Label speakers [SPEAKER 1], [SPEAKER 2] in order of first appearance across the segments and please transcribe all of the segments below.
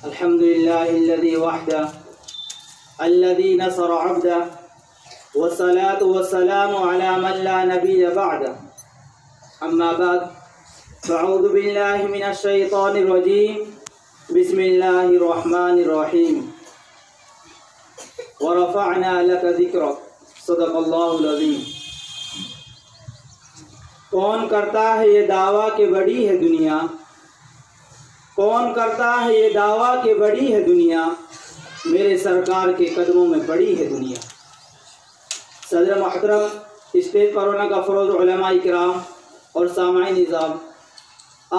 [SPEAKER 1] الحمد لله الذي وحده الذي نصر عبده والصلاة والسلام على من لا نبي بعده أما بعد فأعوذ بالله من الشيطان الرجيم بسم الله الرحمن الرحيم ورفعنا لك ذكرك صدق الله العظيم۔ کون کرتا ہے یہ دعویٰ کہ بڑی ہے دنیا، کون کرتا ہے یہ دعویٰ کہ بڑی ہے دنیا، میرے سرکار کے قدموں میں بڑی ہے دنیا۔ صدر محترم، اسٹیج پر ہونے کا فروز علماء کرام اور سامعین نظام،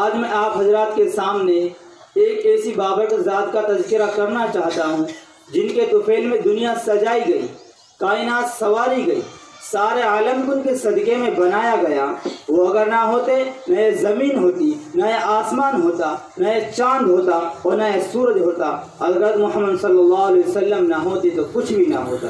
[SPEAKER 1] آج میں آپ حضرات کے سامنے ایک ایسی بابرکت ذات کا تذکرہ کرنا چاہتا ہوں جن کے طفیل میں دنیا سجائی گئی، کائنات سنواری گئی، سارے عالم کو ان کے صدقے میں بنایا گیا۔ وہ اگر نہ ہوتے نہ یہ زمین ہوتی، نہ یہ آسمان ہوتا، نہ یہ چاند ہوتا اور نہ یہ سورج ہوتا۔ حضرت محمد صلی اللہ علیہ وسلم نہ ہوتی تو کچھ بھی نہ ہوتا۔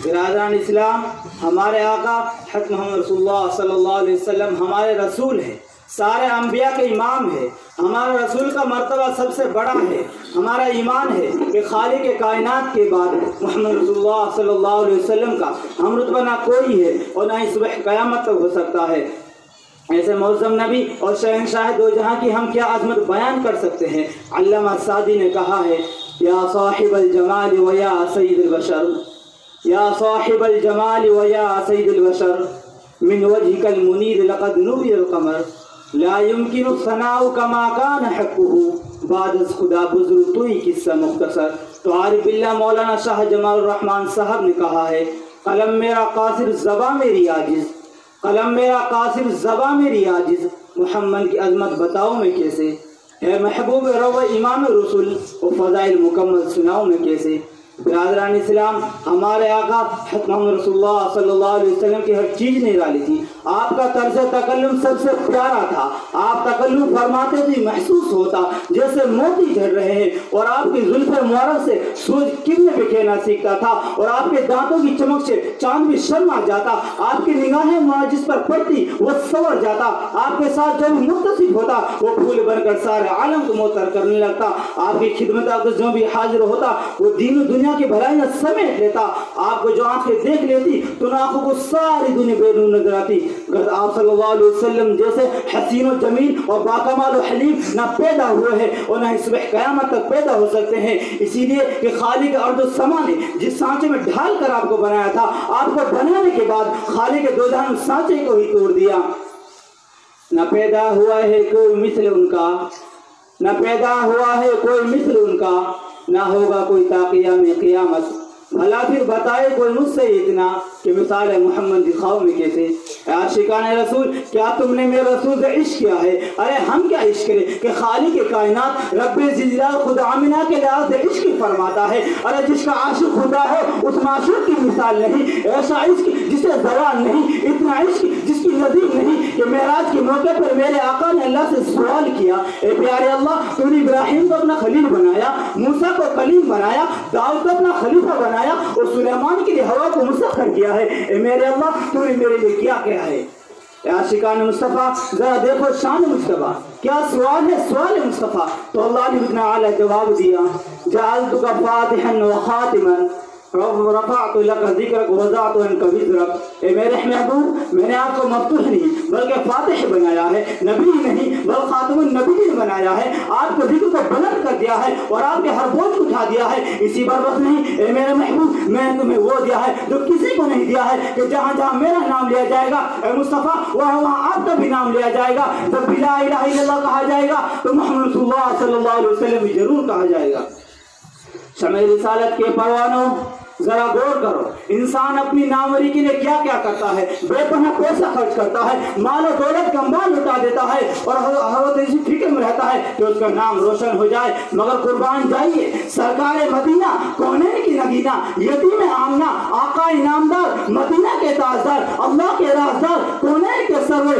[SPEAKER 1] برادران اسلام، ہمارے آقا حضرت محمد رسول اللہ صلی اللہ علیہ وسلم ہمارے رسول ہیں، سارے انبیاء کے امام ہے۔ ہمارا رسول کا مرتبہ سب سے بڑا ہے۔ ہمارا ایمان ہے کہ خالق کائنات کے بعد محمد رسول اللہ صلی اللہ علیہ وسلم کا ہم رتبہ نہ کوئی ہے اور نہ ہی صبح قیامت تک ہو سکتا ہے۔ ایسے معظم نبی اور شہنشاہ دو جہاں کی ہم کیا عظمت بیان کر سکتے ہیں۔ علامہ سعدی نے کہا ہے، یا صاحب الجمال و یا سید البشر، یا صاحب الجمال و یا سید البشر، من وجهك المنیر لقد نور القمر، لا يمكن الثناء كما كان حقه بعد از خدا بزرگ توئی قصہ مختصر۔ تو عارف باللہ مولانا شاہ جمال الرحمن صاحب نے کہا ہے، قلم میرا قاصر زباں میری عاجز، قلم میرا قاصر زباں میری عاجز، محمد کی عظمت بتاؤں میں کیسے، اے محبوب رو امام رسول و فضائل مکمل سناؤں میں کیسے۔ برادران اسلام، ہمارے آقا حضرت محمد رسول اللہ صلی اللہ علیہ وسلم کی ہر چیز نرالی تھی۔ آپ کا طرز تکلم سب سے پیارا تھا۔ آپ تکلم فرماتے تھے محسوس ہوتا جیسے موتی جھڑ رہے ہیں، اور آپ کی زلف مبارک سے سورج کرنیں بکھیرنا سیکھتا تھا، اور آپ کے دانتوں کی چمک سے چاند بھی شرما جاتا۔ آپ کی نگاہیں جس پر پڑتی وہ سنور جاتا۔ آپ کے ساتھ جو بھی متصف ہوتا وہ پھول بن کر سارے عالم کو معطر کرنے لگتا۔ آپ کی خدمت جو بھی حاضر ہوتا وہ دین و دنیا کی بھلائیاں سمیٹ لیتا۔ آپ کو جو آنکھیں دیکھ لیتی تو ان آنکھوں کو ساری دنیا بیرون نظر آتی۔ آپ صلی اللہ علیہ وسلم جیسے حسین و جمیل اور باکمال و حلیم نہ پیدا ہوئے ہیں اور نہ ہی صبح قیامت تک پیدا ہو سکتے ہیں۔ اسی لیے کہ خالق ارض و سما نے جس سانچے میں ڈھال کر آپ کو بنایا تھا، آپ کو بنانے کے بعد خالق دو جہان سانچے کو ہی توڑ دیا۔ نہ پیدا ہوا ہے کوئی مثل ان کا، نہ پیدا ہوا ہے کوئی مثل ان کا، نہ ہوگا کوئی تا قیام قیامت۔ بھلا پھر بتائے کوئی مجھ سے اتنا کہ مثال محمد دکھاؤ میں کیسے۔ اے عاشقان رسول، کیا تم نے میرے رسول سے عشق کیا ہے؟ ارے ہم کیا عشق کریں کہ خالق کائنات رب زلزال خود آمنہ کے لحاظ سے عشق فرماتا ہے۔ ارے جس کا عاشق خدا ہے اس معشوق کی مثال نہیں، ایسا عشق جسے زوال نہیں، اتنا عشق جس کی نظیر نہیں کہ معراج کے موقع پر میرے آقا نے اللہ سے سوال کیا، اے پیارے اللہ، تو نے ابراہیم کو اپنا خلیل بنایا، موسیٰ کو کلیم بنایا، داؤد کو اپنا خلیفہ بنایا اور سلیمان کے لیے ہوا کو مسخر کیا ہے، اے میرے اللہ تو نے میرے لیے کیا کیا ہے۔ اے عاشقان مصطفیٰ، ذرا دیکھو شان مصطفیٰ، کیا سوال ہے، سوال مصطفیٰ۔ تو اللہ نے اتنا اعلیٰ جواب دیا، جعلتک فاتحا و خاتما رفعت لک ذکرک ووضعت عنک وزرک۔ اے میرے محبوب، میں نے آپ کو مفتوح نہیں بلکہ فاتح بنایا ہے، نبی نہیں بلکہ خاتم النبیین بنایا ہے۔ آپ کو ذکر کو بلند کر دیا ہے اور آپ کے ہر بوجھ کو اٹھا دیا ہے۔ اسی پر بس نہیں، اے میرے محبوب، میں نے تمہیں وہ دیا ہے جو کسی کو نہیں دیا ہے، کہ جہاں جہاں میرا نام لیا جائے گا اے مصطفیٰ، وہاں وہاں آپ کا بھی نام لیا جائے گا۔ جب بھی لا الہ الا اللہ کہا جائے گا تو محمد رسول اللہ صلی اللہ علیہ وسلم بھی ضرور کہا جائے گا۔ شمع رسالت کے پروانوں، ذرا غور کرو، انسان اپنی ناموری کے لیے کیا کیا کرتا ہے، بے پناہ پیسہ خرچ کرتا ہے، مال و دولت کا مال لٹا دیتا ہے اور ہر اسی فکر میں رہتا ہے کہ اس کا نام روشن ہو جائے۔ مگر قربان جائیے، سرکار مدینہ، کونین کی نگینہ، یتیم آمنہ، آقا انعامدار، مدینہ کے تاجدار، اللہ کے رازدار، کونین کے سرور،